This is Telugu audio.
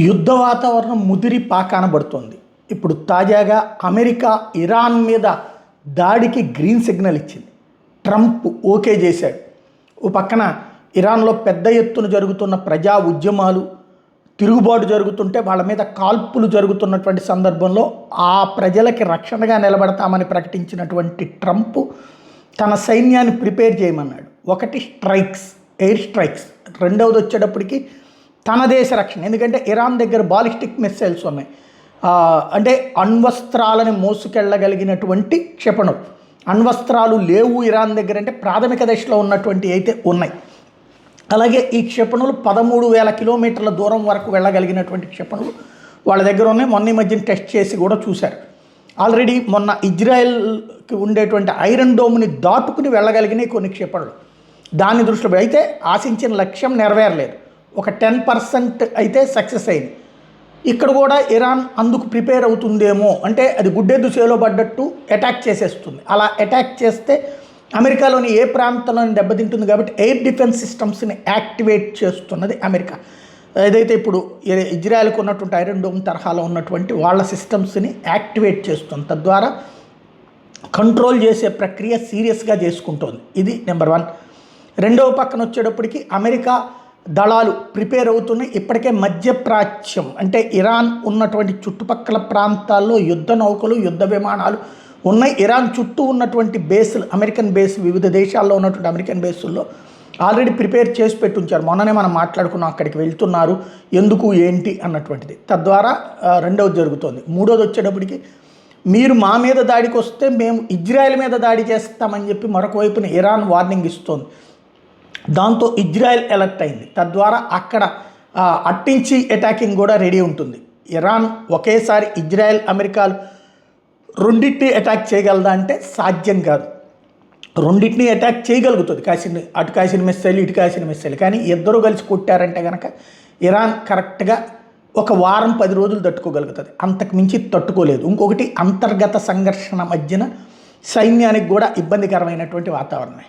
యుద్ధ వాతావరణం ముదిరి పాకానబడుతోంది. ఇప్పుడు తాజాగా అమెరికా ఇరాన్ మీద దాడికి గ్రీన్ సిగ్నల్ ఇచ్చింది. ట్రంప్ ఓకే చేశాడు. ఓ పక్కన ఇరాన్లో పెద్ద ఎత్తున జరుగుతున్న ప్రజా ఉద్యమాలు, తిరుగుబాటు జరుగుతుంటే వాళ్ళ మీద కాల్పులు జరుగుతున్నటువంటి సందర్భంలో ఆ ప్రజలకి రక్షణగా నిలబడతామని ప్రకటించినటువంటి ట్రంప్ తన సైన్యాన్ని ప్రిపేర్ చేయమన్నాడు. ఒకటి స్ట్రైక్స్, ఎయిర్ స్ట్రైక్స్. రెండవది వచ్చేటప్పటికి తన దేశ రక్షణ. ఎందుకంటే ఇరాన్ దగ్గర బాలిస్టిక్ మిస్సైల్స్ ఉన్నాయి, అంటే అణ్వస్త్రాలని మోసుకెళ్ళగలిగినటువంటి క్షిపణులు. అణ్వస్త్రాలు లేవు ఇరాన్ దగ్గర, అంటే ప్రాథమిక దశలో ఉన్నటువంటి అయితే ఉన్నాయి. అలాగే ఈ క్షిపణులు 13,000 కిలోమీటర్ల దూరం వరకు వెళ్ళగలిగినటువంటి క్షిపణులు వాళ్ళ దగ్గర ఉన్నాయి. మొన్న ఈ మధ్యన టెస్ట్ చేసి కూడా చూశారు. ఆల్రెడీ మొన్న ఇజ్రాయెల్కి ఉండేటువంటి ఐరన్ డోమ్ని దాటుకుని వెళ్ళగలిగినాయి కొన్ని క్షిపణులు. దాన్ని దృష్టిలో అయితే ఆశించిన లక్ష్యం నెరవేరలేదు. ఒక 10% అయితే సక్సెస్ అయింది. ఇక్కడ కూడా ఇరాన్ అందుకు ప్రిపేర్ అవుతుందేమో, అంటే అది గుడ్డెద్దు చేలో పడ్డట్టు అటాక్ చేసేస్తుంది. అలా అటాక్ చేస్తే అమెరికాలోని ఏ ప్రాంతంలోని దెబ్బతింటుంది కాబట్టి ఎయిర్ డిఫెన్స్ సిస్టమ్స్ని యాక్టివేట్ చేస్తున్నది అమెరికా. ఏదైతే ఇప్పుడు ఇజ్రాయెల్కి ఉన్నటువంటి ఐరన్ డోమ్ తరహాలో ఉన్నటువంటి వాళ్ళ సిస్టమ్స్ని యాక్టివేట్ చేస్తుంది. తద్వారా కంట్రోల్ చేసే ప్రక్రియ సీరియస్గా చేసుకుంటోంది. ఇది నెంబర్ 1. రెండవ పక్కన వచ్చేటప్పటికి అమెరికా దళాలు ప్రిపేర్ అవుతున్నాయి. ఇప్పటికే మధ్యప్రాచ్యం అంటే ఇరాన్ ఉన్నటువంటి చుట్టుపక్కల ప్రాంతాల్లో యుద్ధ నౌకలు, యుద్ధ విమానాలు ఉన్నాయి. ఇరాన్ చుట్టూ ఉన్నటువంటి బేస్లు, అమెరికన్ బేస్, వివిధ దేశాల్లో ఉన్నటువంటి అమెరికన్ బేసుల్లో ఆల్రెడీ ప్రిపేర్ చేసి పెట్టుంచారు. మొన్ననే మనం మాట్లాడుకున్నాం, అక్కడికి వెళ్తున్నారు, ఎందుకు ఏంటి అన్నటువంటిది. తద్వారా రెండవది జరుగుతోంది. మూడోది వచ్చేటప్పటికి మీరు మా మీద దాడికి వస్తే మేము ఇజ్రాయెల్ మీద దాడి చేస్తామని చెప్పి మరొక వైపున ఇరాన్ వార్నింగ్ ఇస్తోంది. దాంతో ఇజ్రాయెల్ అలర్ట్ అయింది. తద్వారా అక్కడ అట్టించి అటాకింగ్ కూడా రెడీ ఉంటుంది. ఇరాన్ ఒకేసారి ఇజ్రాయెల్, అమెరికాలు రెండింటిని అటాక్ చేయగలదా అంటే సాధ్యం కాదు. రెండింటిని అటాక్ చేయగలుగుతుంది, అటు కాసిన మిస్సైల్, ఇటు కాసిన మిస్సైల్. కానీ ఇద్దరు కలిసి కొట్టారంటే కనుక ఇరాన్ కరెక్ట్గా ఒక వారం 10 రోజులు తట్టుకోగలుగుతుంది, అంతకు మించి తట్టుకోలేదు. ఇంకొకటి అంతర్గత సంఘర్షణ మధ్యన సైన్యానికి కూడా ఇబ్బందికరమైనటువంటి వాతావరణమే.